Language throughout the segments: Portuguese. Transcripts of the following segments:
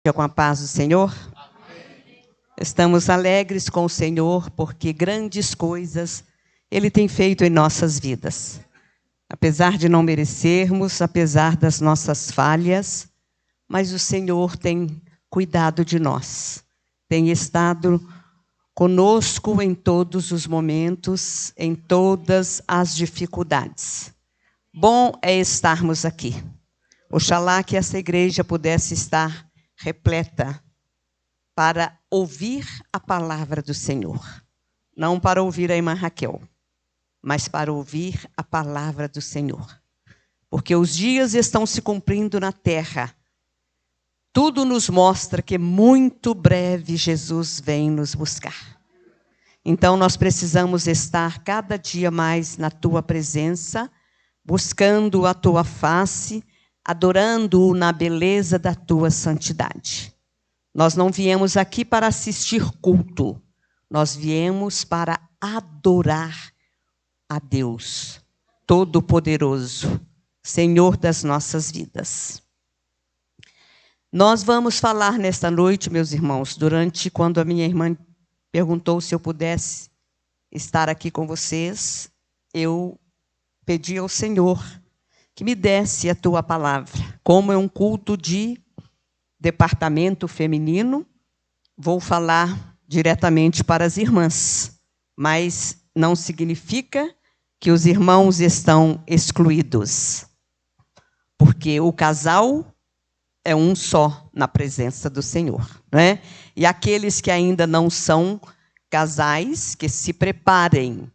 Com a paz do Senhor. Estamos alegres com o Senhor porque grandes coisas Ele tem feito em nossas vidas. Apesar de não merecermos, apesar das nossas falhas, mas o Senhor tem cuidado de nós. Tem estado conosco em todos os momentos, em todas as dificuldades. Bom é estarmos aqui. Oxalá que essa igreja pudesse estar repleta para ouvir a palavra do Senhor. Não para ouvir a irmã Raquel, mas para ouvir a palavra do Senhor. Porque os dias estão se cumprindo na terra. Tudo nos mostra que muito breve Jesus vem nos buscar. Então nós precisamos estar cada dia mais na tua presença, buscando a tua face, adorando-o na beleza da tua santidade. Nós não viemos aqui para assistir culto, nós viemos para adorar a Deus Todo-Poderoso, Senhor das nossas vidas. Nós vamos falar nesta noite, meus irmãos, quando a minha irmã perguntou se eu pudesse estar aqui com vocês, eu pedi ao Senhor que me desse a tua palavra. Como é um culto de departamento feminino, vou falar diretamente para as irmãs, mas não significa que os irmãos estão excluídos, porque o casal é um só na presença do Senhor, né? E aqueles que ainda não são casais, que se preparem,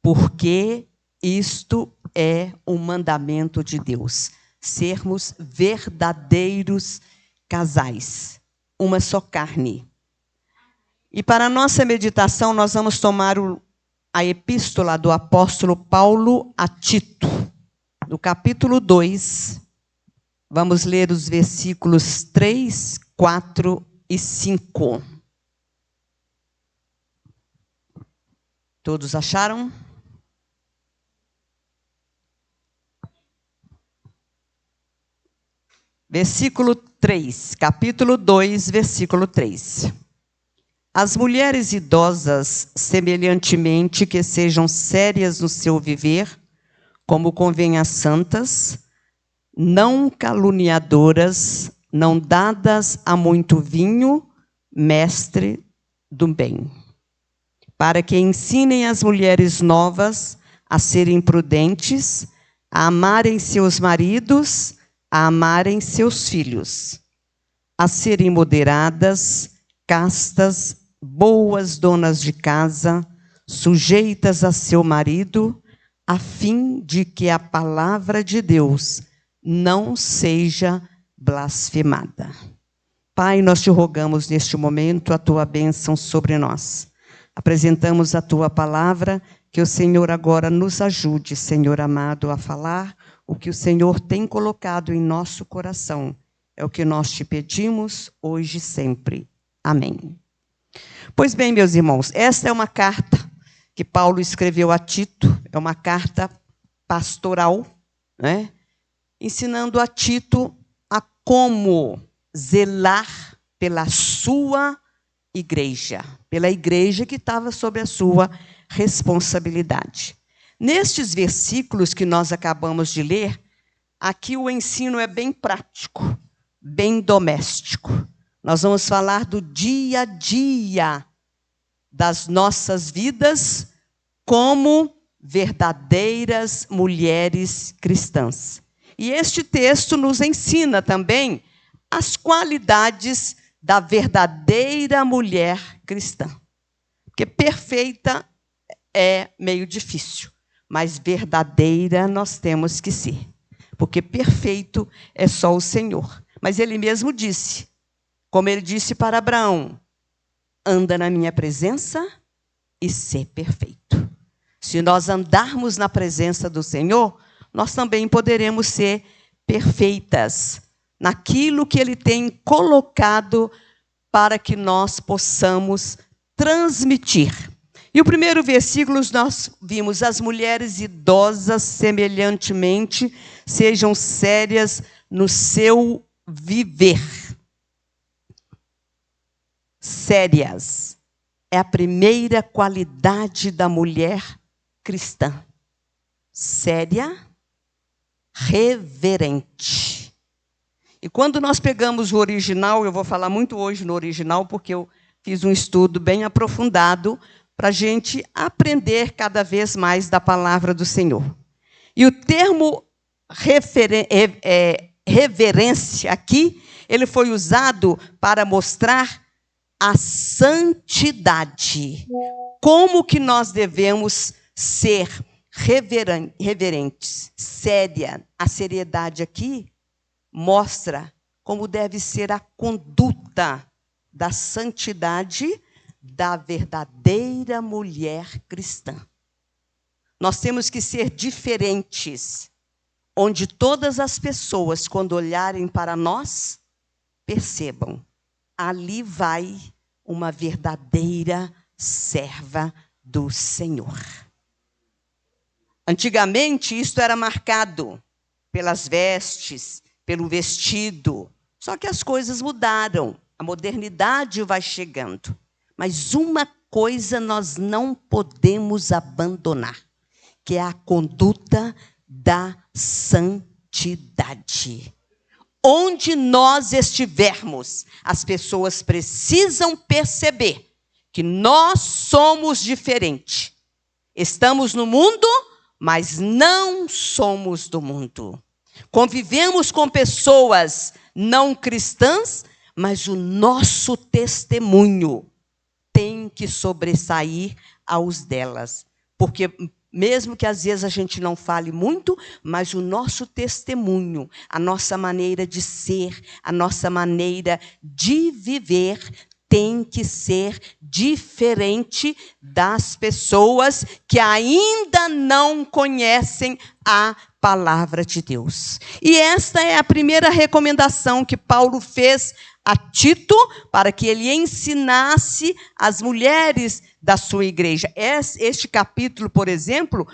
porque isto é um mandamento de Deus, sermos verdadeiros casais, uma só carne. E para a nossa meditação, nós vamos tomar a epístola do apóstolo Paulo a Tito, no capítulo 2, vamos ler os versículos 3, 4 e 5. Todos acharam? Versículo 3, capítulo 2, versículo 3. As mulheres idosas, semelhantemente, que sejam sérias no seu viver, como convém às santas, não caluniadoras, não dadas a muito vinho, mestre do bem, para que ensinem as mulheres novas a serem prudentes, a amarem seus maridos, a amarem seus filhos, a serem moderadas, castas, boas donas de casa, sujeitas a seu marido, a fim de que a palavra de Deus não seja blasfemada. Pai, nós te rogamos neste momento a tua bênção sobre nós. Apresentamos a tua palavra, que o Senhor agora nos ajude, Senhor amado, a falar o que o Senhor tem colocado em nosso coração. É o que nós te pedimos hoje e sempre. Amém. Pois bem, meus irmãos, esta é uma carta que Paulo escreveu a Tito, é uma carta pastoral, né? Ensinando a Tito a como zelar pela sua igreja, pela igreja que estava sob a sua responsabilidade. Nestes versículos que nós acabamos de ler, aqui o ensino é bem prático, bem doméstico. Nós vamos falar do dia a dia das nossas vidas como verdadeiras mulheres cristãs. E este texto nos ensina também as qualidades da verdadeira mulher cristã. Porque perfeita é meio difícil, mas verdadeira nós temos que ser. Porque perfeito é só o Senhor. Mas ele mesmo disse, como ele disse para Abraão, anda na minha presença e sê perfeito. Se nós andarmos na presença do Senhor, nós também poderemos ser perfeitas naquilo que Ele tem colocado para que nós possamos transmitir. E o primeiro versículo nós vimos, as mulheres idosas, semelhantemente, sejam sérias no seu viver. sérias. É a primeira qualidade da mulher cristã. Séria, reverente. E quando nós pegamos o original, eu vou falar muito hoje no original, porque eu fiz um estudo bem aprofundado para a gente aprender cada vez mais da palavra do Senhor. E o termo reverência aqui, ele foi usado para mostrar a santidade. Como que nós devemos ser reverentes, séria. A seriedade aqui mostra como deve ser a conduta da santidade da verdadeira mulher cristã. Nós temos que ser diferentes, onde todas as pessoas, quando olharem para nós, percebam, ali vai uma verdadeira serva do Senhor. Antigamente, isto era marcado pelas vestes, pelo vestido. Só que as coisas mudaram, a modernidade vai chegando. Mas uma coisa nós não podemos abandonar, que é a conduta da santidade. Onde nós estivermos, as pessoas precisam perceber que nós somos diferentes. Estamos no mundo, mas não somos do mundo. Convivemos com pessoas não cristãs, mas o nosso testemunho tem que sobressair aos delas. Porque mesmo que às vezes a gente não fale muito, mas o nosso testemunho, a nossa maneira de ser, a nossa maneira de viver tem que ser diferente das pessoas que ainda não conhecem a palavra de Deus. E esta é a primeira recomendação que Paulo fez a Tito, para que ele ensinasse as mulheres da sua igreja. Este capítulo, por exemplo,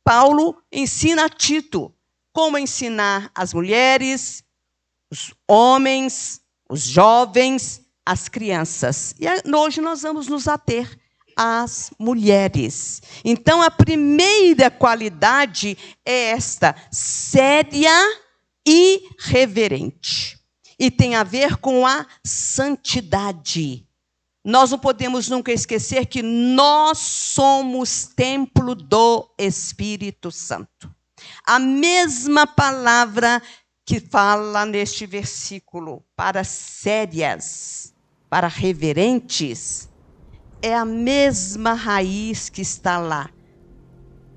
Paulo ensina a Tito como ensinar as mulheres, os homens, os jovens, as crianças. E hoje nós vamos nos ater às mulheres. Então, a primeira qualidade é esta, séria e reverente. E tem a ver com a santidade. Nós não podemos nunca esquecer que nós somos templo do Espírito Santo. A mesma palavra que fala neste versículo para sérias, para reverentes, é a mesma raiz que está lá.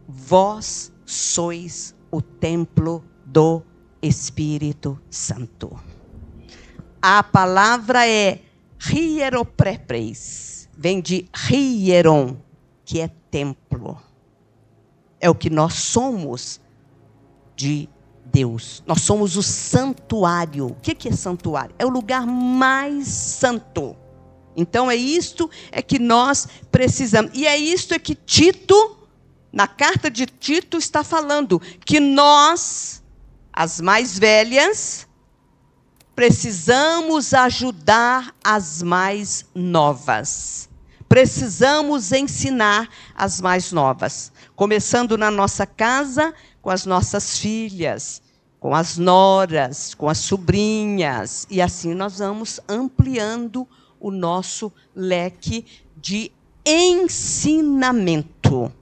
Vós sois o templo do Espírito Santo. A palavra é hieroprepreis, vem de hieron, que é templo. É o que nós somos de Deus. Nós somos o santuário. O que é santuário? É o lugar mais santo. Então é isto é que nós precisamos. E é isto é que Tito, na carta de Tito, está falando. Que nós, as mais velhas, precisamos ajudar as mais novas. Precisamos ensinar as mais novas. Começando na nossa casa, com as nossas filhas, com as noras, com as sobrinhas. E assim nós vamos ampliando o nosso leque de ensinamento.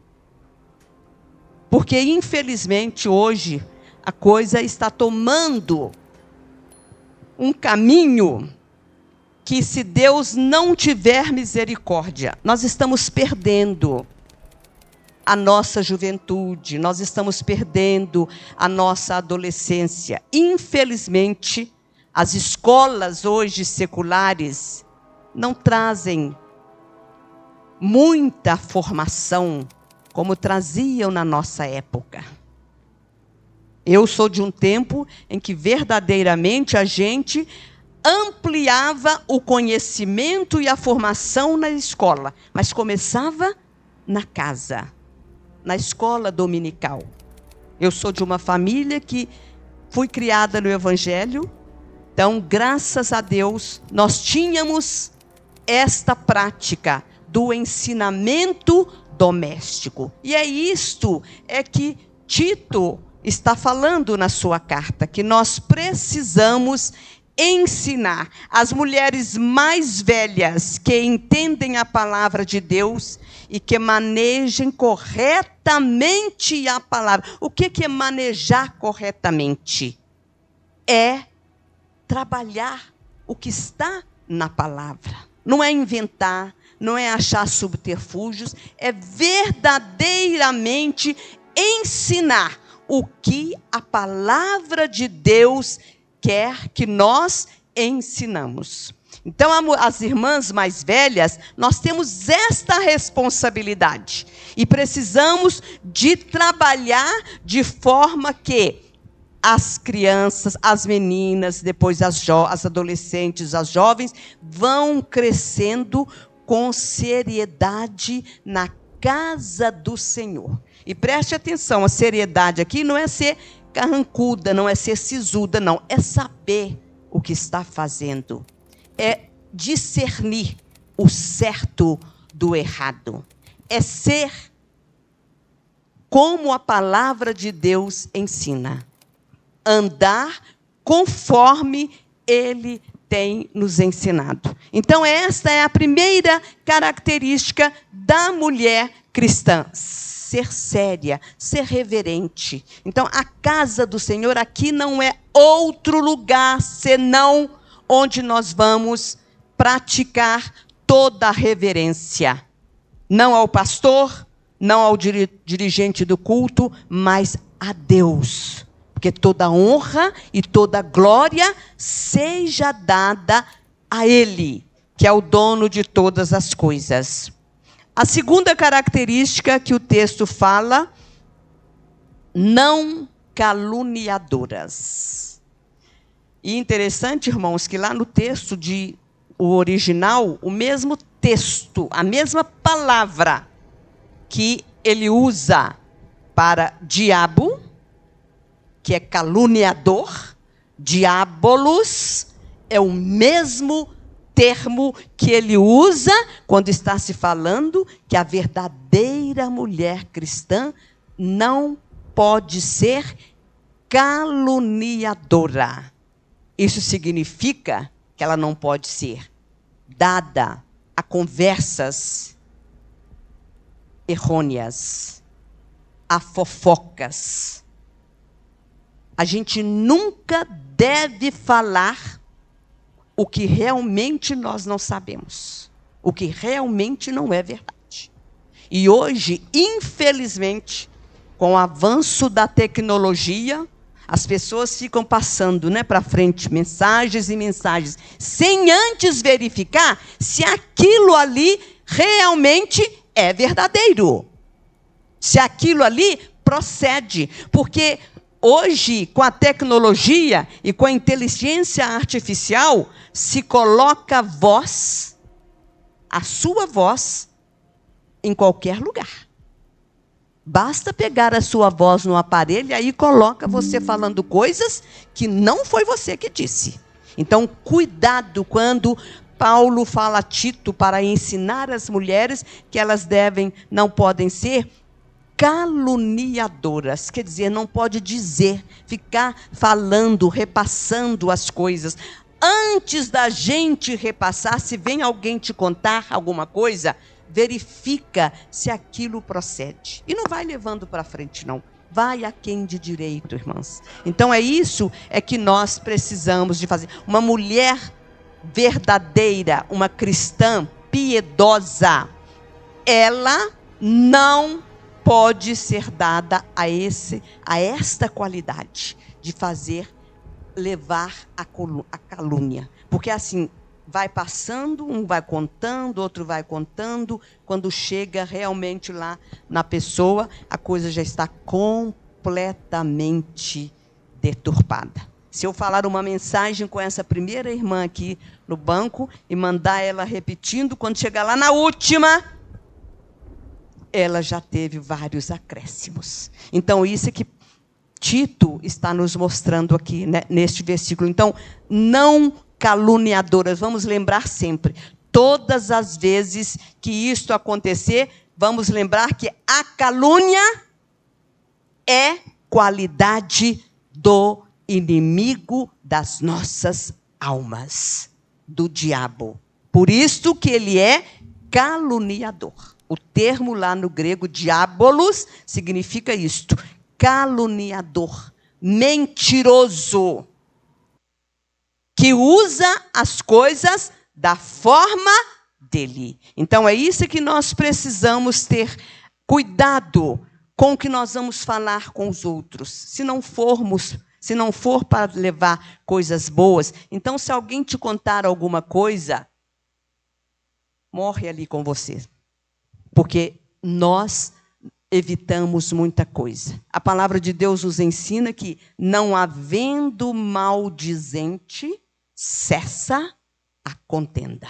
Porque, infelizmente, hoje, a coisa está tomando um caminho que, se Deus não tiver misericórdia, nós estamos perdendo a nossa juventude, nós estamos perdendo a nossa adolescência. Infelizmente, as escolas hoje seculares não trazem muita formação como traziam na nossa época. Eu sou de um tempo em que verdadeiramente a gente ampliava o conhecimento e a formação na escola, mas começava na casa, na escola dominical. Eu sou de uma família que fui criada no Evangelho, então, graças a Deus, nós tínhamos esta prática do ensinamento doméstico. E é isto que Tito está falando na sua carta, que nós precisamos ensinar as mulheres mais velhas que entendem a palavra de Deus e que manejem corretamente a palavra. O que é manejar corretamente? É trabalhar o que está na palavra. Não é inventar, não é achar subterfúgios, é verdadeiramente ensinar o que a palavra de Deus quer que nós ensinamos. Então, as irmãs mais velhas, nós temos esta responsabilidade. E precisamos de trabalhar de forma que as crianças, as meninas, depois as adolescentes, as jovens, vão crescendo com seriedade na casa do Senhor. E preste atenção, a seriedade aqui não é ser carrancuda, não é ser sisuda, não. É saber o que está fazendo. É discernir o certo do errado. É ser como a palavra de Deus ensina. Andar conforme Ele tem nos ensinado. Então, esta é a primeira característica da mulher cristã. Ser séria, ser reverente. Então, a casa do Senhor aqui não é outro lugar senão onde nós vamos praticar toda a reverência. Não ao pastor, não ao dirigente do culto, mas a Deus. Porque toda honra e toda glória seja dada a Ele, que é o dono de todas as coisas. A segunda característica que o texto fala, não caluniadoras. E interessante, irmãos, que lá no texto o original, o mesmo texto, a mesma palavra que ele usa para diabo, que é caluniador, diabolos, é o mesmo termo que ele usa quando está se falando que a verdadeira mulher cristã não pode ser caluniadora. Isso significa que ela não pode ser dada a conversas errôneas, a fofocas. A gente nunca deve falar o que realmente nós não sabemos, o que realmente não é verdade. E hoje, infelizmente, com o avanço da tecnologia, as pessoas ficam passando, para frente mensagens e mensagens, sem antes verificar se aquilo ali realmente é verdadeiro. Se aquilo ali procede. Porque hoje, com a tecnologia e com a inteligência artificial, se coloca voz, a sua voz, em qualquer lugar. Basta pegar a sua voz no aparelho e aí coloca você falando coisas que não foi você que disse. Então, cuidado quando Paulo fala a Tito para ensinar as mulheres que elas não podem ser caluniadoras. Quer dizer, não pode ficar falando, repassando as coisas. Antes da gente repassar, se vem alguém te contar alguma coisa, verifica se aquilo procede. E não vai levando para frente, não. Vai a quem de direito, irmãs. Então, isso que nós precisamos de fazer. Uma mulher verdadeira, uma cristã piedosa, ela não pode ser dada a esta qualidade de levar a calúnia. Porque assim, vai passando, um vai contando, outro vai contando, quando chega realmente lá na pessoa, a coisa já está completamente deturpada. Se eu falar uma mensagem com essa primeira irmã aqui no banco e mandar ela repetindo, quando chegar lá na última, ela já teve vários acréscimos. Então, isso é que Tito está nos mostrando aqui, neste versículo. Então, não caluniadoras, vamos lembrar sempre, todas as vezes que isto acontecer, vamos lembrar que a calúnia é qualidade do inimigo das nossas almas, do diabo. Por isso que ele é caluniador. O termo lá no grego, diabolos, significa isto: caluniador, mentiroso, que usa as coisas da forma dele. Então, é isso que nós precisamos ter cuidado com o que nós vamos falar com os outros. Se não for para levar coisas boas, então, se alguém te contar alguma coisa, morre ali com você. Porque nós evitamos muita coisa. A palavra de Deus nos ensina que, não havendo maldizente, cessa a contenda.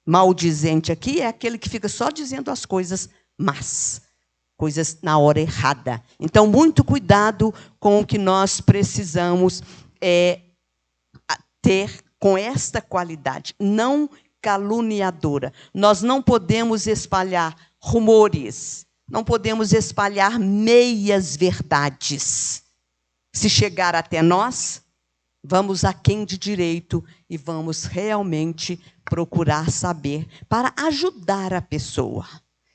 Maldizente aqui é aquele que fica só dizendo as coisas más, coisas na hora errada. Então, muito cuidado com o que nós precisamos ter com esta qualidade. Não caluniadora. Nós não podemos espalhar rumores, não podemos espalhar meias verdades. Se chegar até nós, vamos aquém de direito e vamos realmente procurar saber para ajudar a pessoa.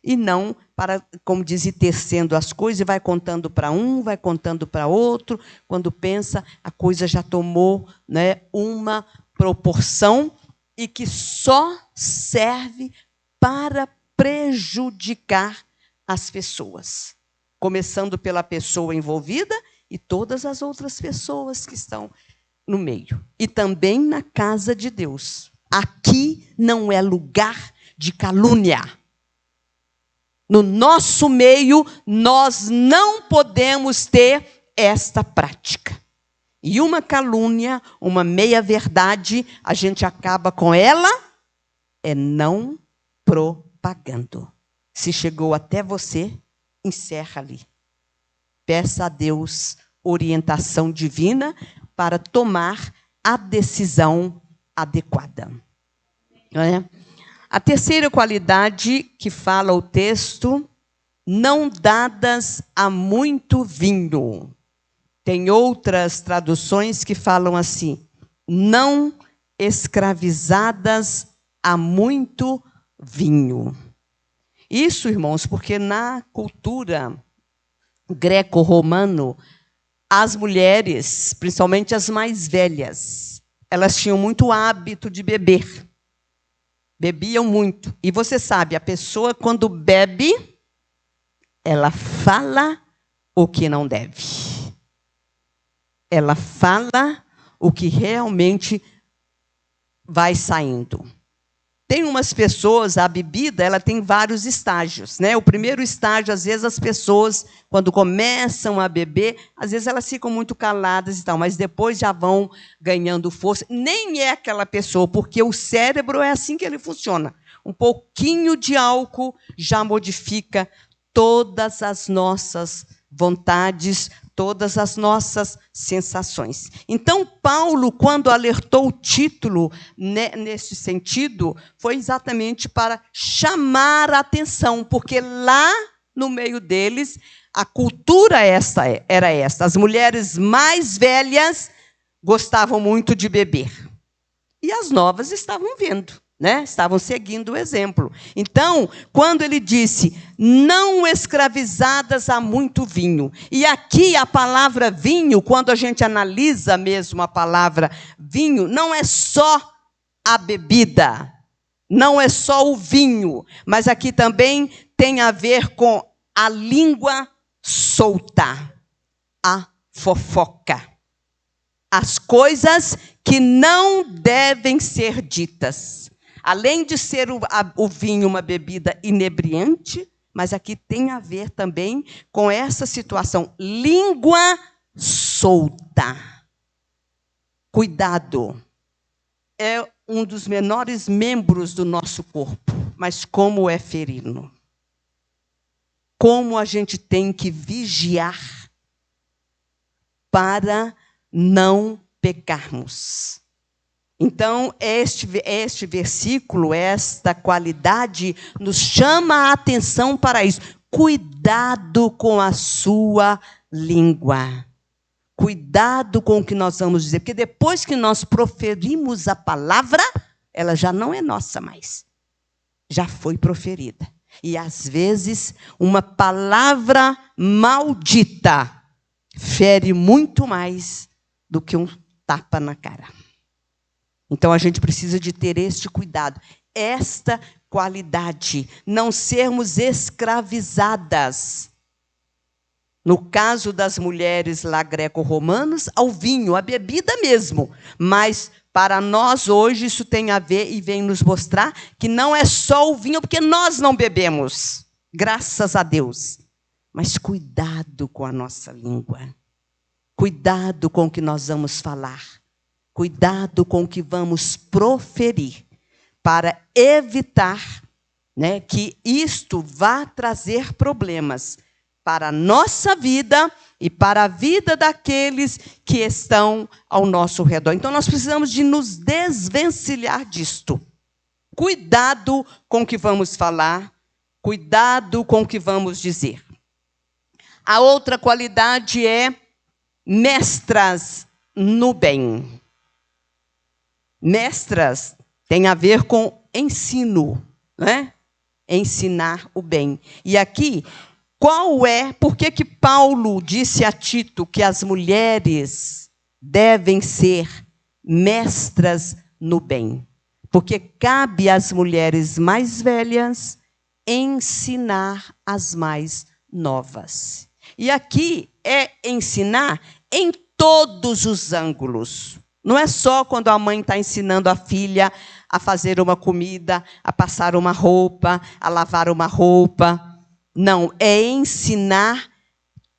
E não para, como diz, ir tecendo as coisas e vai contando para um, vai contando para outro. Quando pensa, a coisa já tomou, né, uma proporção e que só serve para prejudicar as pessoas. Começando pela pessoa envolvida e todas as outras pessoas que estão no meio. E também na casa de Deus. Aqui não é lugar de calúnia. No nosso meio, nós não podemos ter esta prática. E uma calúnia, uma meia-verdade, a gente acaba com ela, não propagando. Se chegou até você, encerra ali. Peça a Deus orientação divina para tomar a decisão adequada. Não é? A terceira qualidade que fala o texto, não dadas a muito vinho. Tem outras traduções que falam assim, não escravizadas a muito vinho. Isso, irmãos, porque na cultura greco-romano, as mulheres, principalmente as mais velhas, elas tinham muito hábito de beber. Bebiam muito. E você sabe, a pessoa, quando bebe, ela fala o que não deve. Ela fala o que realmente vai saindo. Tem umas pessoas, a bebida, ela tem vários estágios, né? O primeiro estágio, às vezes, as pessoas, quando começam a beber, às vezes elas ficam muito caladas e tal, mas depois já vão ganhando força. Nem é aquela pessoa, porque o cérebro é assim que ele funciona. Um pouquinho de álcool já modifica todas as nossas vontades, todas as nossas sensações. Então, Paulo, quando alertou o título nesse sentido, foi exatamente para chamar a atenção, porque lá no meio deles, a cultura era esta. As mulheres mais velhas gostavam muito de beber. E as novas estavam vendo, né? Estavam seguindo o exemplo. Então, quando ele disse, não escravizadas a muito vinho. E aqui a palavra vinho, quando a gente analisa mesmo a palavra vinho, não é só a bebida, não é só o vinho, mas aqui também tem a ver com a língua solta, a fofoca. As coisas que não devem ser ditas. Além de ser o vinho uma bebida inebriante, mas aqui tem a ver também com essa situação. Língua solta. Cuidado. É um dos menores membros do nosso corpo, mas como é ferino. Como a gente tem que vigiar para não pecarmos. Então, este versículo, esta qualidade, nos chama a atenção para isso. Cuidado com a sua língua. Cuidado com o que nós vamos dizer. Porque depois que nós proferimos a palavra, ela já não é nossa mais. Já foi proferida. E, às vezes, uma palavra maldita fere muito mais do que um tapa na cara. Então, a gente precisa de ter este cuidado, esta qualidade, não sermos escravizadas. No caso das mulheres lá greco-romanas, ao vinho, à bebida mesmo. Mas, para nós, hoje, isso tem a ver e vem nos mostrar que não é só o vinho, porque nós não bebemos, graças a Deus. Mas cuidado com a nossa língua. Cuidado com o que nós vamos falar. Cuidado com o que vamos proferir, para evitar, né, que isto vá trazer problemas para a nossa vida e para a vida daqueles que estão ao nosso redor. Então, nós precisamos de nos desvencilhar disto. Cuidado com o que vamos falar, cuidado com o que vamos dizer. A outra qualidade é mestras no bem. Mestras tem a ver com ensino, né? Ensinar o bem. E aqui, por que Paulo disse a Tito que as mulheres devem ser mestras no bem? Porque cabe às mulheres mais velhas ensinar as mais novas. E aqui é ensinar em todos os ângulos. Não é só quando a mãe está ensinando a filha a fazer uma comida, a passar uma roupa, a lavar uma roupa. Não, é ensinar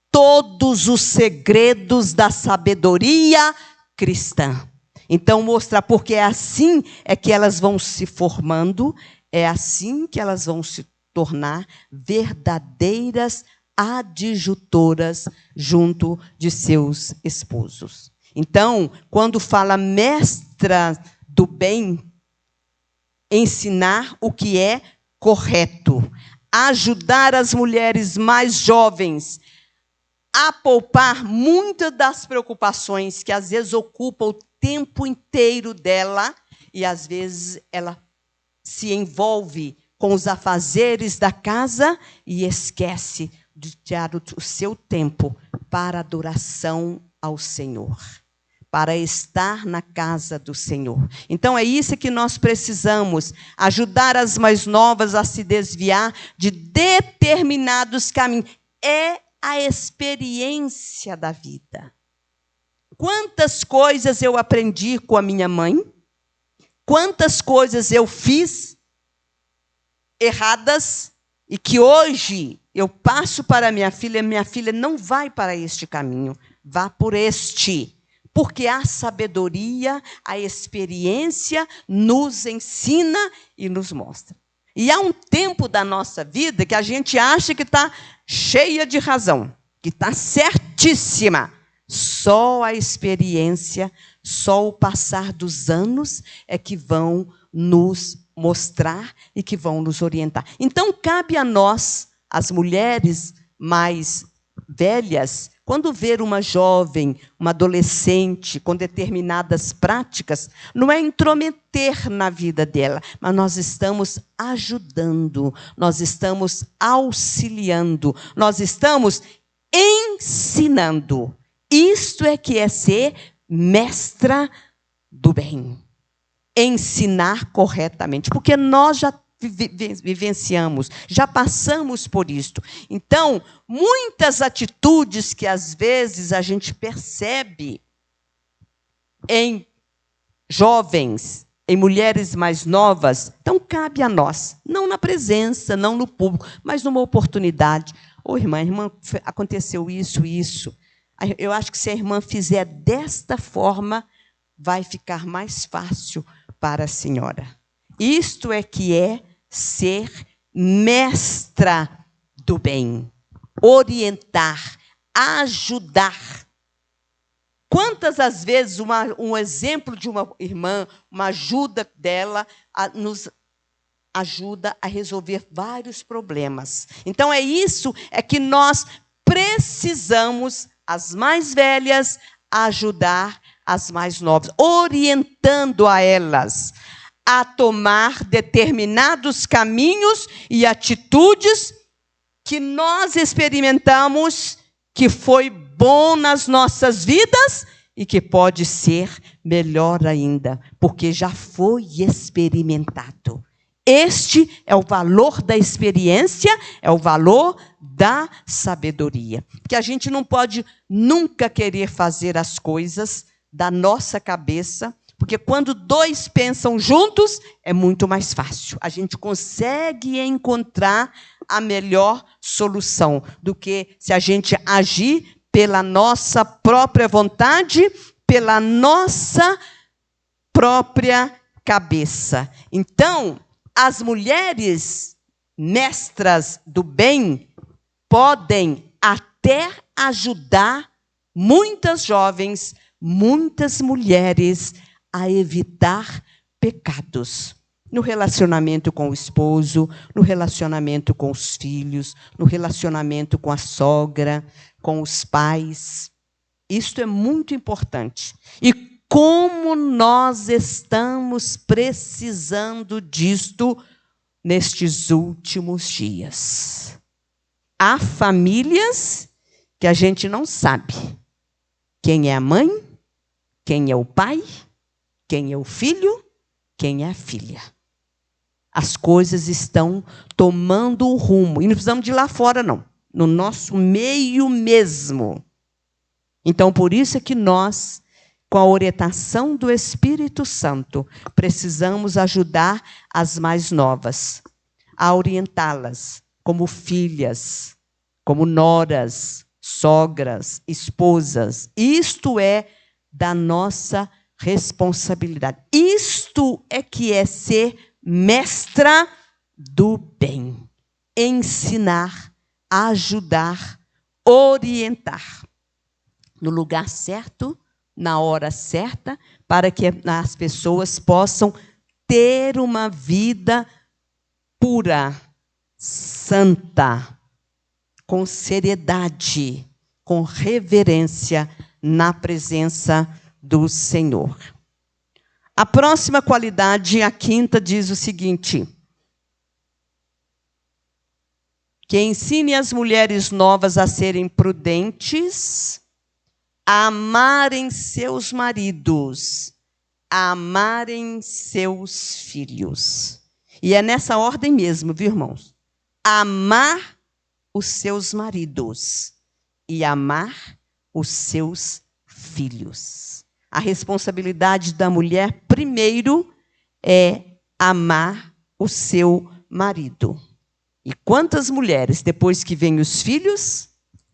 todos os segredos da sabedoria cristã. Então, mostrar, porque é assim é que elas vão se formando, é assim que elas vão se tornar verdadeiras adjutoras junto de seus esposos. Então, quando fala mestra do bem, ensinar o que é correto, ajudar as mulheres mais jovens a poupar muitas das preocupações que às vezes ocupam o tempo inteiro dela, e às vezes ela se envolve com os afazeres da casa e esquece de tirar o seu tempo para adoração ao Senhor, para estar na casa do Senhor. Então, é isso que nós precisamos, ajudar as mais novas a se desviar de determinados caminhos. É a experiência da vida. Quantas coisas eu aprendi com a minha mãe, quantas coisas eu fiz erradas, e que hoje eu passo para minha filha não vai para este caminho, vá por este. Porque a sabedoria, a experiência nos ensina e nos mostra. E há um tempo da nossa vida que a gente acha que está cheia de razão, que está certíssima. Só a experiência, só o passar dos anos é que vão nos mostrar e que vão nos orientar. Então, cabe a nós, as mulheres mais velhas, quando ver uma jovem, uma adolescente com determinadas práticas, não é intrometer na vida dela, mas nós estamos ajudando, nós estamos auxiliando, nós estamos ensinando. Isto é que é ser mestra do bem. Ensinar corretamente, porque nós já vivenciamos, já passamos por isto. Então, muitas atitudes que às vezes a gente percebe em jovens, em mulheres mais novas, então cabe a nós, não na presença, não no público, mas numa oportunidade. Ô, irmã, aconteceu isso e isso. Eu acho que se a irmã fizer desta forma, vai ficar mais fácil para a senhora. Isto é que é ser mestra do bem, orientar, ajudar. Quantas as vezes um exemplo de uma irmã, uma ajuda dela, nos ajuda a resolver vários problemas. Então, isso que nós precisamos, as mais velhas, ajudar as mais novas, orientando a elas a tomar determinados caminhos e atitudes que nós experimentamos que foi bom nas nossas vidas e que pode ser melhor ainda, porque já foi experimentado. Este é o valor da experiência, é o valor da sabedoria. Porque a gente não pode nunca querer fazer as coisas da nossa cabeça, porque quando dois pensam juntos, é muito mais fácil. A gente consegue encontrar a melhor solução do que se a gente agir pela nossa própria vontade, pela nossa própria cabeça. Então, as mulheres mestras do bem podem até ajudar muitas jovens, muitas mulheres a evitar pecados no relacionamento com o esposo, no relacionamento com os filhos, no relacionamento com a sogra, com os pais. Isto é muito importante. E como nós estamos precisando disto nestes últimos dias. Há famílias que a gente não sabe quem é a mãe, quem é o pai, quem é o filho, quem é a filha. As coisas estão tomando um rumo. E não precisamos de ir lá fora, não. No nosso meio mesmo. Então, por isso é que nós, com a orientação do Espírito Santo, precisamos ajudar as mais novas a orientá-las como filhas, como noras, sogras, esposas. Isto é da nossa responsabilidade. Isto é que é ser mestra do bem. Ensinar, ajudar, orientar. No lugar certo, na hora certa, para que as pessoas possam ter uma vida pura, santa, com seriedade, com reverência na presença do Senhor. A próxima qualidade, a quinta, diz o seguinte: que ensine as mulheres novas a serem prudentes, a amarem seus maridos, a amarem seus filhos. E é nessa ordem mesmo, viu, irmãos? Amar os seus maridos e amar os seus filhos. A responsabilidade da mulher, primeiro, é amar o seu marido. E quantas mulheres, depois que vêm os filhos,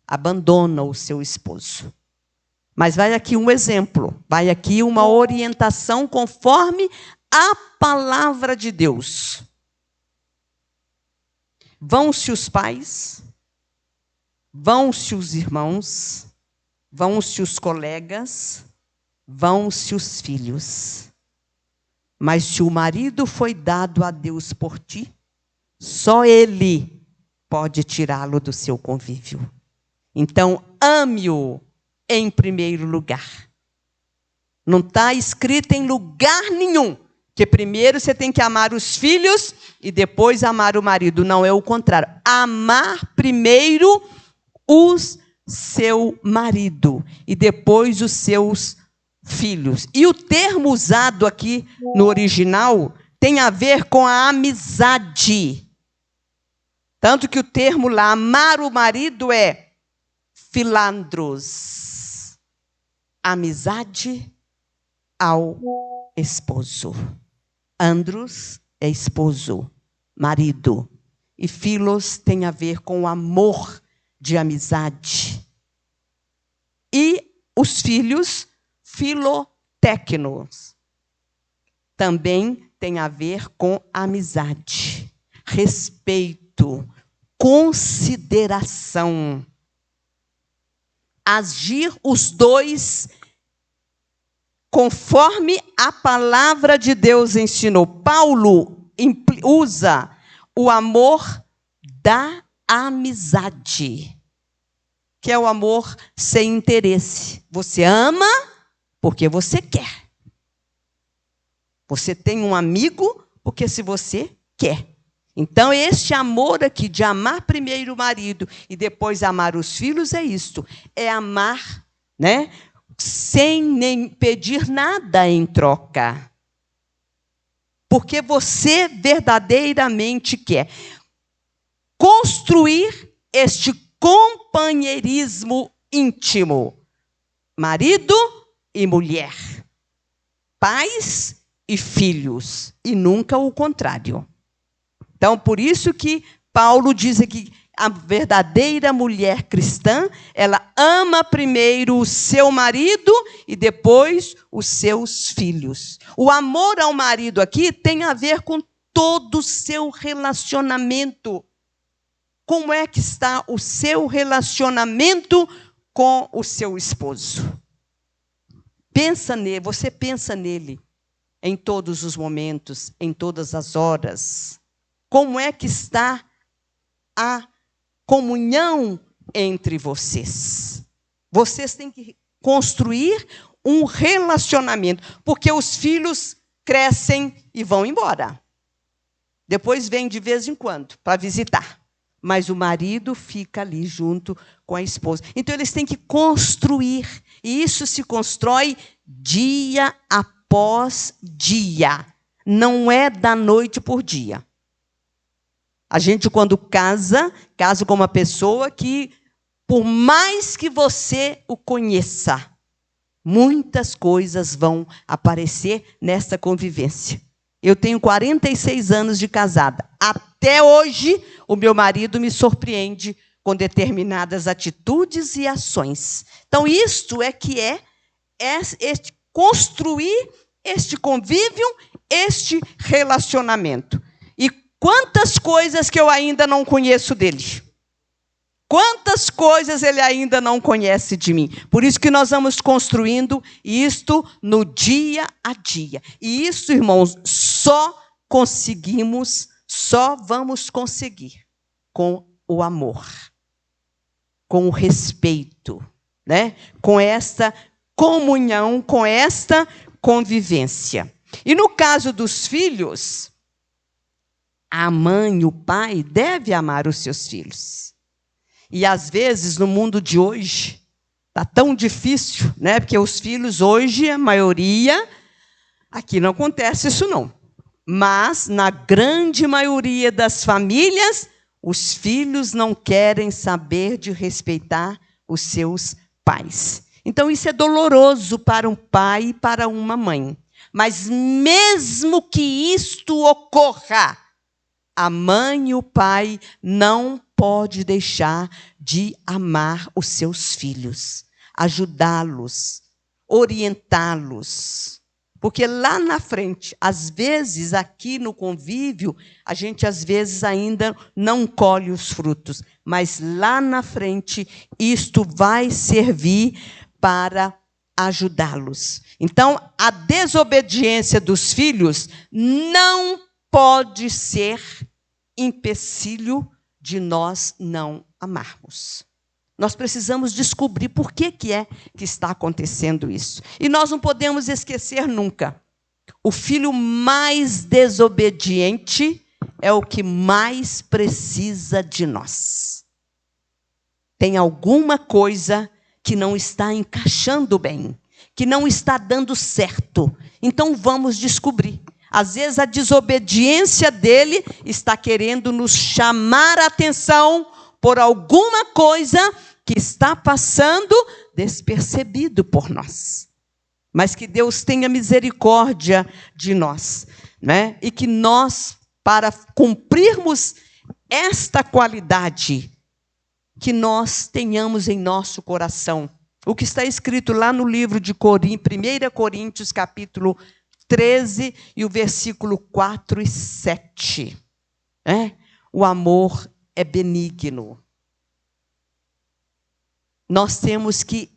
abandonam o seu esposo? Mas vai aqui um exemplo, vai aqui uma orientação conforme a palavra de Deus. Vão-se os pais, vão-se os irmãos, vão-se os colegas, vão-se os filhos. Mas se o marido foi dado a Deus por ti, só Ele pode tirá-lo do seu convívio. Então, ame-o em primeiro lugar. Não está escrito em lugar nenhum que primeiro você tem que amar os filhos e depois amar o marido. Não, é o contrário. Amar primeiro o seu marido e depois os seus filhos. E o termo usado aqui no original tem a ver com a amizade. Tanto que o termo lá, amar o marido, é filandros, amizade ao esposo. Andros é esposo, marido. E filos tem a ver com o amor de amizade. E os filhos, filotécnos, também tem a ver com amizade, respeito, consideração. Agir os dois conforme a palavra de Deus ensinou. Paulo usa o amor da amizade, que é o amor sem interesse. Você ama porque você quer. Você tem um amigo porque se você quer. Então, este amor aqui de amar primeiro o marido e depois amar os filhos é isto. É amar, né, sem nem pedir nada em troca. Porque você verdadeiramente quer construir este companheirismo íntimo. Marido e mulher. Pais e filhos. E nunca o contrário. Então, por isso que Paulo diz aqui, a verdadeira mulher cristã, ela ama primeiro o seu marido e depois os seus filhos. O amor ao marido aqui tem a ver com todo o seu relacionamento. Como é que está o seu relacionamento com o seu esposo? Pensa nele, você pensa nele em todos os momentos, em todas as horas. Como é que está a comunhão entre vocês? Vocês têm que construir um relacionamento, porque os filhos crescem e vão embora. Depois vem de vez em quando para visitar. Mas o marido fica ali junto com a esposa. Então, eles têm que construir. E isso se constrói dia após dia. Não é da noite por dia. A gente, quando casa com uma pessoa que, por mais que você o conheça, muitas coisas vão aparecer nessa convivência. Eu tenho 46 anos de casada. Até hoje, o meu marido me surpreende com determinadas atitudes e ações. Então, isto é que é construir este convívio, este relacionamento. E quantas coisas que eu ainda não conheço dele. Quantas coisas ele ainda não conhece de mim. Por isso que nós vamos construindo isto no dia a dia. E isso, irmãos, só vamos conseguir com o amor, com o respeito, né? Com esta comunhão, com esta convivência. E no caso dos filhos, a mãe e o pai devem amar os seus filhos. E, às vezes, no mundo de hoje, está tão difícil, né? Porque os filhos, hoje, a maioria, aqui não acontece isso, não. Mas, na grande maioria das famílias, os filhos não querem saber de respeitar os seus pais. Então, isso é doloroso para um pai e para uma mãe. Mas, mesmo que isto ocorra, a mãe e o pai não pode deixar de amar os seus filhos, ajudá-los, orientá-los. Porque lá na frente, às vezes, aqui no convívio, a gente, às vezes, ainda não colhe os frutos. Mas lá na frente, isto vai servir para ajudá-los. Então, a desobediência dos filhos não pode ser empecilho de nós não amarmos. Nós precisamos descobrir por que está acontecendo isso. E nós não podemos esquecer nunca. O filho mais desobediente é o que mais precisa de nós. Tem alguma coisa que não está encaixando bem, que não está dando certo. Então vamos descobrir. Às vezes a desobediência dele está querendo nos chamar a atenção por alguma coisa que está passando despercebido por nós. Mas que Deus tenha misericórdia de nós, né? E que nós, para cumprirmos esta qualidade, que nós tenhamos em nosso coração o que está escrito lá no livro de 1 Coríntios, capítulo 13, e o versículo 4 e 7. O amor é benigno. Nós temos que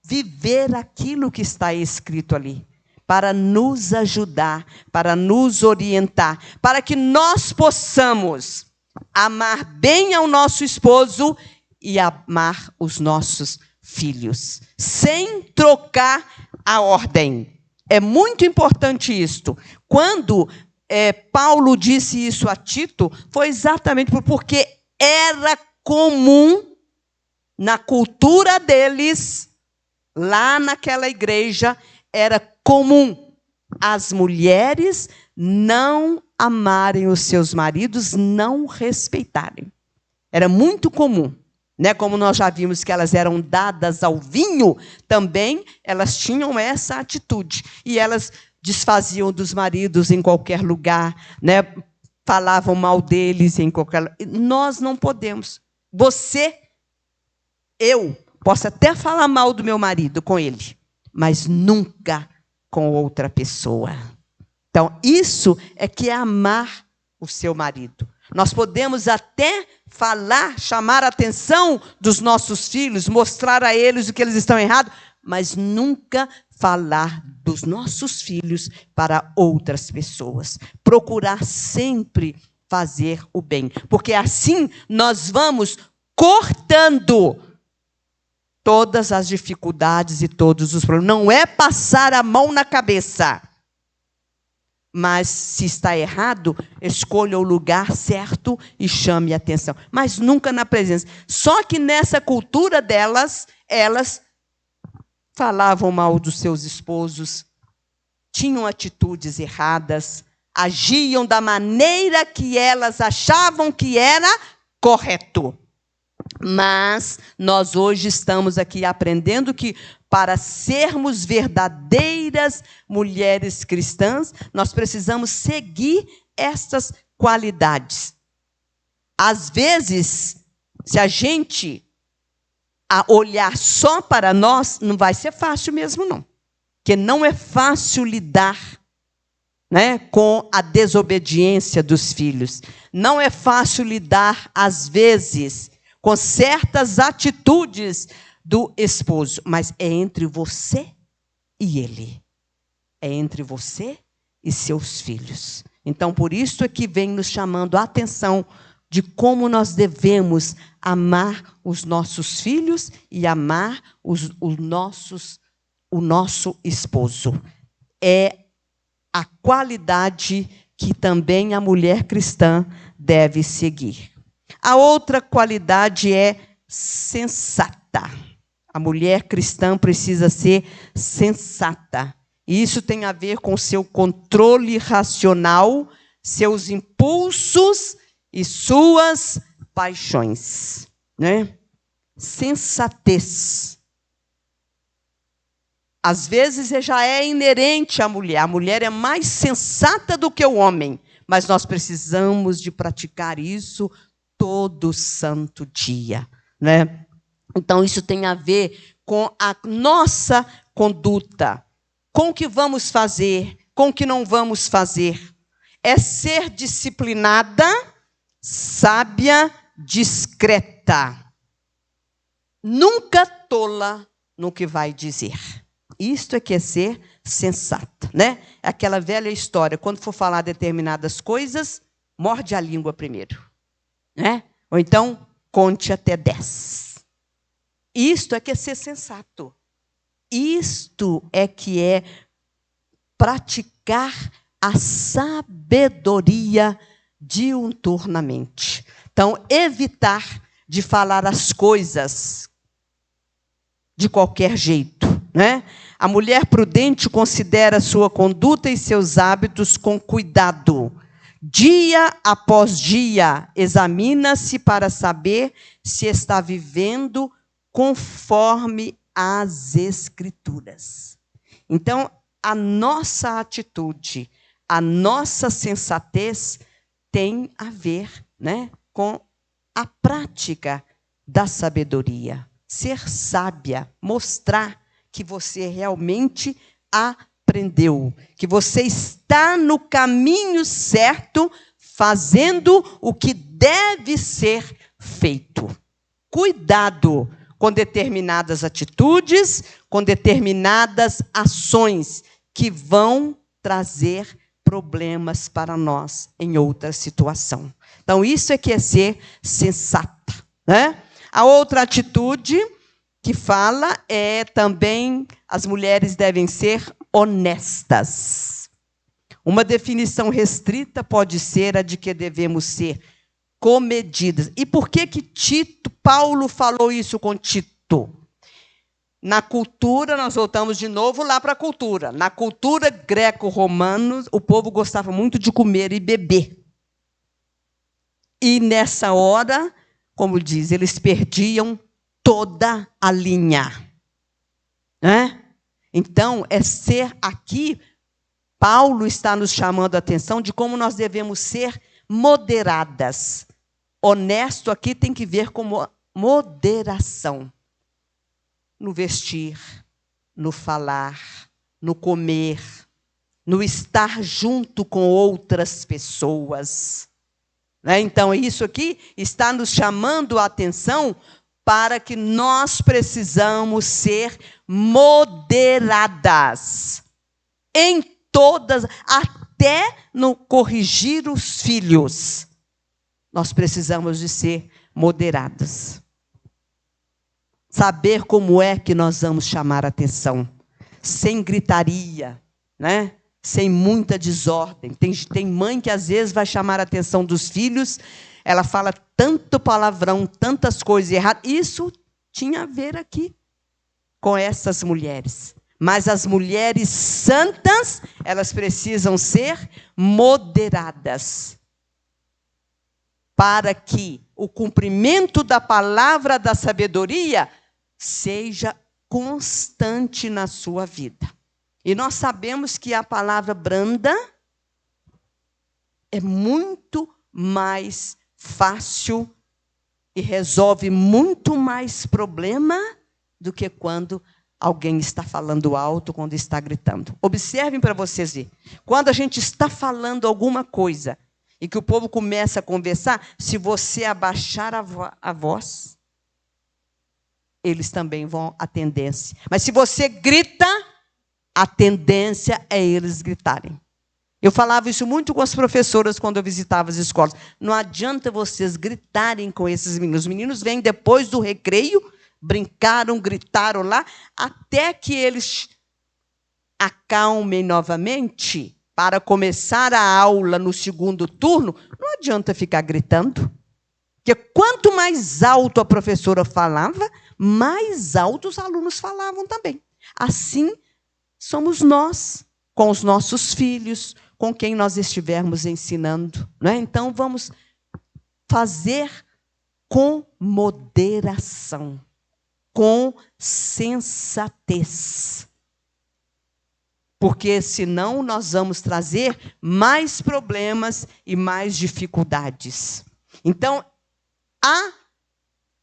viver aquilo que está escrito ali, para nos ajudar, para nos orientar, para que nós possamos amar bem ao nosso esposo e amar os nossos filhos, sem trocar a ordem. É muito importante isto. Quando Paulo disse isso a Tito, foi exatamente porque era comum na cultura deles, lá naquela igreja, era comum as mulheres não amarem os seus maridos, não respeitarem. Era muito comum. Né? Como nós já vimos que elas eram dadas ao vinho, também elas tinham essa atitude. E elas desfaziam dos maridos em qualquer lugar, né? Falavam mal deles em qualquer lugar. Nós não podemos. Eu posso até falar mal do meu marido com ele, mas nunca com outra pessoa. Então, isso é que é amar o seu marido. Nós podemos até falar, chamar a atenção dos nossos filhos, mostrar a eles o que eles estão errados, mas nunca falar dos nossos filhos para outras pessoas. Procurar sempre fazer o bem, porque assim nós vamos cortando todas as dificuldades e todos os problemas. Não é passar a mão na cabeça, mas se está errado, escolha o lugar certo e chame a atenção. Mas nunca na presença. Só que nessa cultura delas, elas falavam mal dos seus esposos, tinham atitudes erradas, agiam da maneira que elas achavam que era correto. Mas nós hoje estamos aqui aprendendo que para sermos verdadeiras mulheres cristãs, nós precisamos seguir estas qualidades. Às vezes, se a gente olhar só para nós, não vai ser fácil mesmo, não. Porque não é fácil lidar, né, com a desobediência dos filhos. Não é fácil lidar, às vezes, com certas atitudes do esposo, mas é entre você e ele. É entre você e seus filhos. Então, por isso é que vem nos chamando a atenção de como nós devemos amar os nossos filhos e amar o nosso esposo. É a qualidade que também a mulher cristã deve seguir. A outra qualidade é sensata. A mulher cristã precisa ser sensata. E isso tem a ver com seu controle racional, seus impulsos e suas paixões. Né? Sensatez. Às vezes já é inerente à mulher. A mulher é mais sensata do que o homem. Mas nós precisamos de praticar isso todo santo dia. Né? Então, isso tem a ver com a nossa conduta, com o que vamos fazer, com o que não vamos fazer. É ser disciplinada, sábia, discreta. Nunca tola no que vai dizer. Isto é que é ser sensata. Né? É aquela velha história, quando for falar determinadas coisas, morde a língua primeiro. Né? Ou então, conte até 10. Isto é que é ser sensato. Isto é que é praticar a sabedoria diuturnamente. Então, evitar de falar as coisas de qualquer jeito. Né? A mulher prudente considera sua conduta e seus hábitos com cuidado. Dia após dia, examina-se para saber se está vivendo conforme as Escrituras. Então, a nossa atitude, a nossa sensatez tem a ver, né, com a prática da sabedoria. Ser sábia, mostrar que você realmente aprendeu, que você está no caminho certo, fazendo o que deve ser feito. Cuidado com determinadas atitudes, com determinadas ações que vão trazer problemas para nós em outra situação. Então, isso é que é ser sensata, né? A outra atitude que fala é também as mulheres devem ser honestas. Uma definição restrita pode ser a de que devemos ser comedidas. E por que Paulo falou isso com Tito? Na cultura, nós voltamos de novo lá para a cultura. Na cultura greco-romana, o povo gostava muito de comer e beber. E nessa hora, como diz, eles perdiam toda a linha. Né? Então, é ser aqui, Paulo está nos chamando a atenção de como nós devemos ser moderadas. Honesto aqui tem que ver com moderação. No vestir, no falar, no comer, no estar junto com outras pessoas. Né? Então, isso aqui está nos chamando a atenção para que nós precisamos ser moderadas. Em todas, até no corrigir os filhos, nós precisamos de ser moderadas. Saber como é que nós vamos chamar a atenção, sem gritaria, né? Sem muita desordem. Tem mãe que às vezes vai chamar a atenção dos filhos, ela fala tanto palavrão, tantas coisas erradas. Isso tinha a ver aqui com essas mulheres. Mas as mulheres santas, elas precisam ser moderadas, para que o cumprimento da palavra da sabedoria seja constante na sua vida. E nós sabemos que a palavra branda é muito mais fácil e resolve muito mais problema do que quando alguém está falando alto, quando está gritando. Observem para vocês verem. Quando a gente está falando alguma coisa e que o povo começa a conversar, se você abaixar a voz, eles também vão à tendência. Mas se você grita, a tendência é eles gritarem. Eu falava isso muito com as professoras quando eu visitava as escolas. Não adianta vocês gritarem com esses meninos. Os meninos vêm depois do recreio, brincaram, gritaram lá, até que eles acalmem novamente para começar a aula no segundo turno. Não adianta ficar gritando. Porque quanto mais alto a professora falava, mais alto os alunos falavam também. Assim somos nós, com os nossos filhos, com quem nós estivermos ensinando. Não é? Então, vamos fazer com moderação, com sensatez. Porque, senão, nós vamos trazer mais problemas e mais dificuldades. Então, a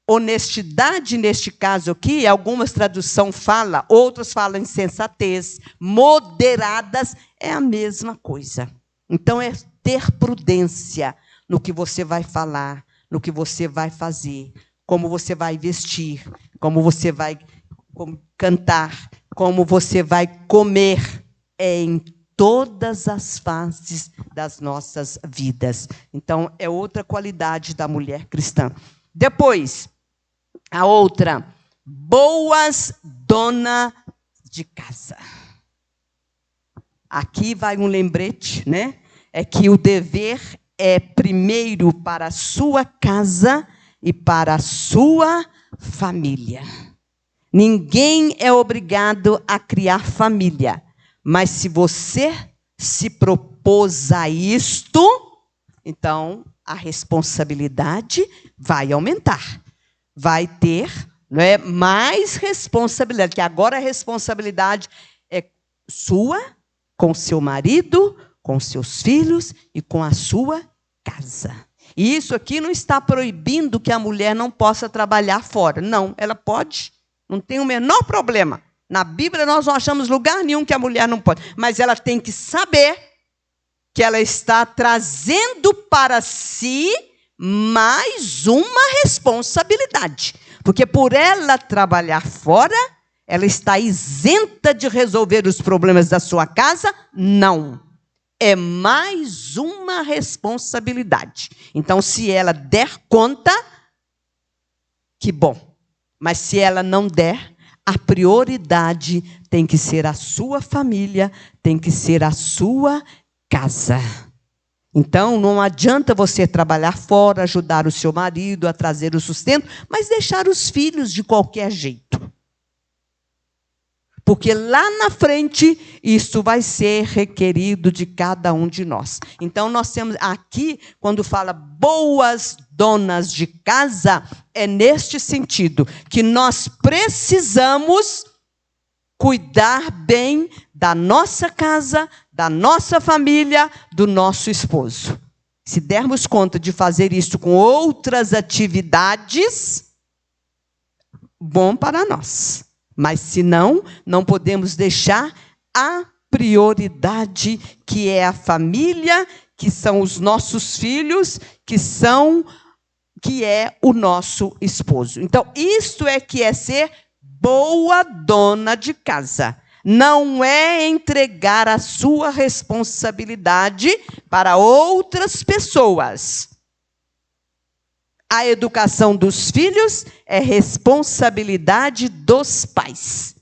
honestidade, neste caso aqui, algumas traduções falam, outras falam em sensatez, moderadas, é a mesma coisa. Então, é ter prudência no que você vai falar, no que você vai fazer, como você vai vestir, como você vai cantar, como você vai comer, em todas as fases das nossas vidas. Então, é outra qualidade da mulher cristã. Depois, a outra, boas dona de casa. Aqui vai um lembrete, né? É que o dever é primeiro para a sua casa e para a sua família. Ninguém é obrigado a criar família, mas se você se propôs a isto, então a responsabilidade vai aumentar. Vai ter, não é, mais responsabilidade, que agora a responsabilidade é sua, com seu marido, com seus filhos e com a sua casa. E isso aqui não está proibindo que a mulher não possa trabalhar fora. Não, ela pode, não tem o menor problema. Na Bíblia nós não achamos lugar nenhum que a mulher não pode. Mas ela tem que saber que ela está trazendo para si mais uma responsabilidade. Porque por ela trabalhar fora, ela está isenta de resolver os problemas da sua casa? Não. É mais uma responsabilidade. Então, se ela der conta, que bom. Mas se ela não der, a prioridade tem que ser a sua família, tem que ser a sua casa. Então, não adianta você trabalhar fora, ajudar o seu marido a trazer o sustento, mas deixar os filhos de qualquer jeito. Porque lá na frente, isso vai ser requerido de cada um de nós. Então, nós temos aqui, quando fala boas donas de casa, é neste sentido, que nós precisamos cuidar bem da nossa casa, da nossa família, do nosso esposo. Se dermos conta de fazer isso com outras atividades, bom para nós. Mas, se não, não podemos deixar a prioridade, que é a família, que são os nossos filhos, que é o nosso esposo. Então, isto é que é ser boa dona de casa. Não é entregar a sua responsabilidade para outras pessoas. A educação dos filhos é responsabilidade dos pais.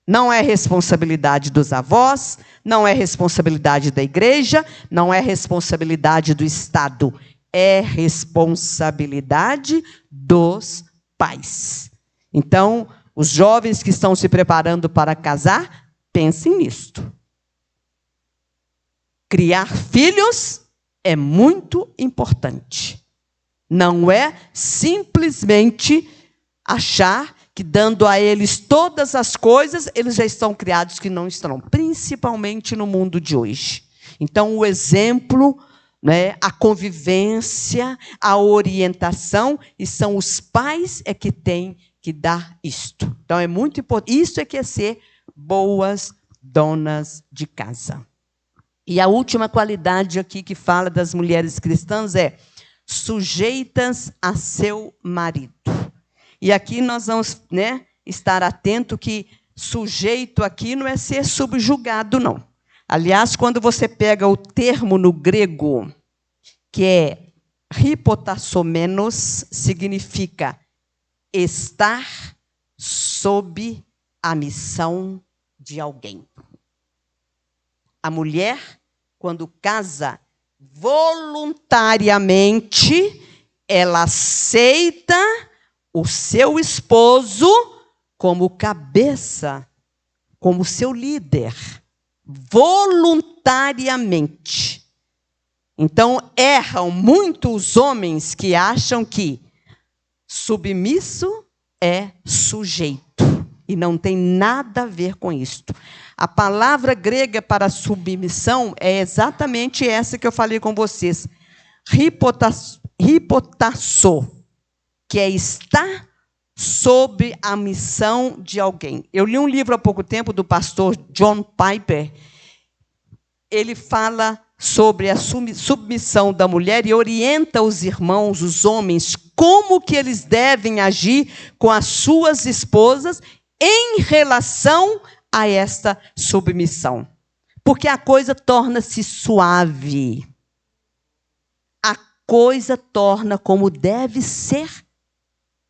Não é responsabilidade dos avós, não é responsabilidade da igreja, não é responsabilidade do Estado. É responsabilidade dos pais. Então, os jovens que estão se preparando para casar, pensem nisto. Criar filhos é muito importante. Não é simplesmente achar que, dando a eles todas as coisas, eles já estão criados, que não estão, principalmente no mundo de hoje. Então, o exemplo, né, a convivência, a orientação, e são os pais que têm que dar isto. Então, é muito importante. Isso é que é ser boas donas de casa. E a última qualidade aqui que fala das mulheres cristãs é sujeitas a seu marido. E aqui nós vamos, né, estar atento que sujeito aqui não é ser subjugado, não. Aliás, quando você pega o termo no grego, que é hipotassomenos, significa estar sob a missão de alguém. A mulher, quando casa, voluntariamente, ela aceita o seu esposo como cabeça, como seu líder, voluntariamente. Então, erram muito os homens que acham que submisso é sujeito, e não tem nada a ver com isto. A palavra grega para submissão é exatamente essa que eu falei com vocês. Hipotasso, que é estar sob a missão de alguém. Eu li um livro há pouco tempo do pastor John Piper. Ele fala sobre a submissão da mulher e orienta os irmãos, os homens, como que eles devem agir com as suas esposas em relação a esta submissão. Porque a coisa torna-se suave. A coisa torna como deve ser,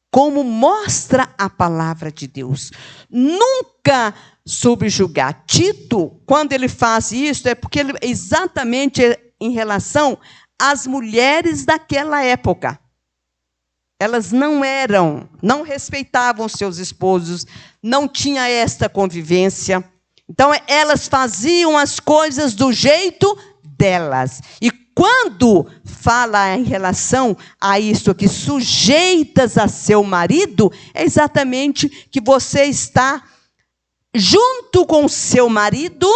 como mostra a palavra de Deus. Nunca subjugar. Tito, quando ele faz isso, é porque ele exatamente em relação às mulheres daquela época. Elas não respeitavam seus esposos, não tinha esta convivência. Então, elas faziam as coisas do jeito delas. E quando fala em relação a isso aqui, sujeitas a seu marido, é exatamente que você está junto com o seu marido,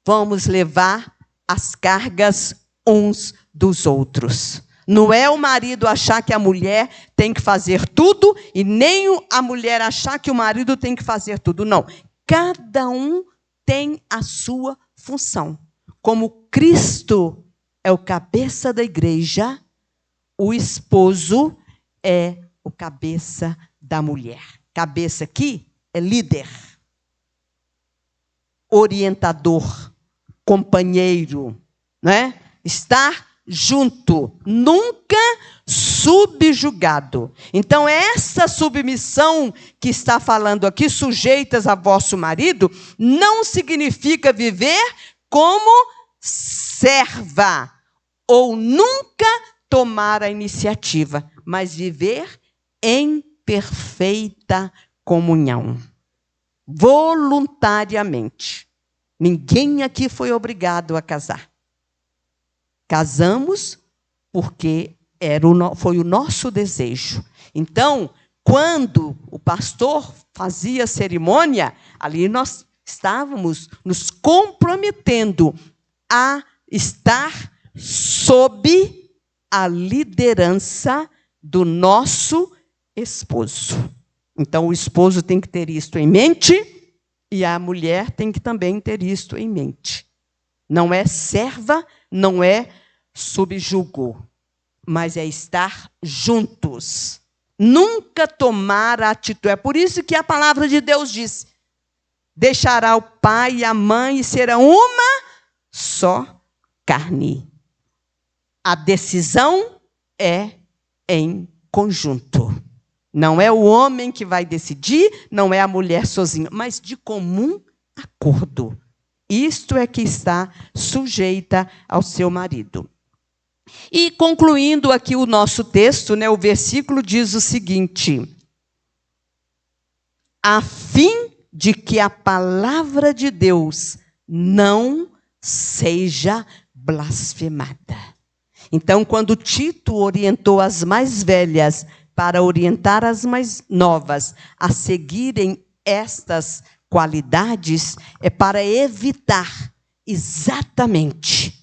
vamos levar as cargas uns dos outros. Não é o marido achar que a mulher tem que fazer tudo e nem a mulher achar que o marido tem que fazer tudo. Não. Cada um tem a sua função. Como Cristo é o cabeça da igreja, o esposo é o cabeça da mulher. Cabeça aqui é líder, orientador, companheiro, né? Estar junto, nunca subjugado. Então, essa submissão que está falando aqui, sujeitas a vosso marido, não significa viver como serva, ou nunca tomar a iniciativa, mas viver em perfeita comunhão, voluntariamente. Ninguém aqui foi obrigado a casar. Casamos porque foi o nosso desejo. Então, quando o pastor fazia a cerimônia, ali nós estávamos nos comprometendo a estar sob a liderança do nosso esposo. Então, o esposo tem que ter isto em mente e a mulher tem que também ter isto em mente. Não é serva, não é subjugo, mas é estar juntos. Nunca tomar a atitude. É por isso que a palavra de Deus diz: deixará o pai e a mãe e serão uma só carne. A decisão é em conjunto. Não é o homem que vai decidir, não é a mulher sozinha, mas de comum acordo. Isto é que está sujeita ao seu marido. E concluindo aqui o nosso texto, né, o versículo diz o seguinte: a fim de que a palavra de Deus não seja blasfemada. Então, quando Tito orientou as mais velhas para orientar as mais novas a seguirem estas qualidades, é para evitar exatamente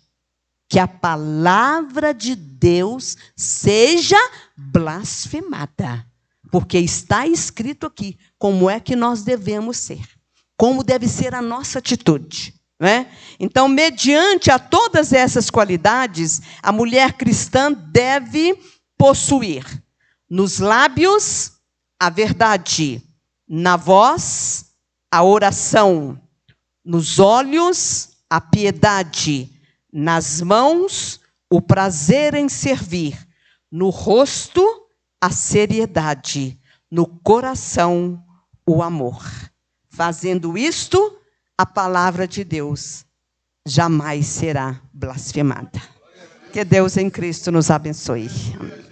que a palavra de Deus seja blasfemada. Porque está escrito aqui como é que nós devemos ser, como deve ser a nossa atitude. Né? Então, mediante a todas essas qualidades, a mulher cristã deve possuir nos lábios a verdade, na voz a oração, nos olhos a piedade, nas mãos o prazer em servir, no rosto a seriedade, no coração o amor. Fazendo isto, a palavra de Deus jamais será blasfemada. Que Deus em Cristo nos abençoe. Amém.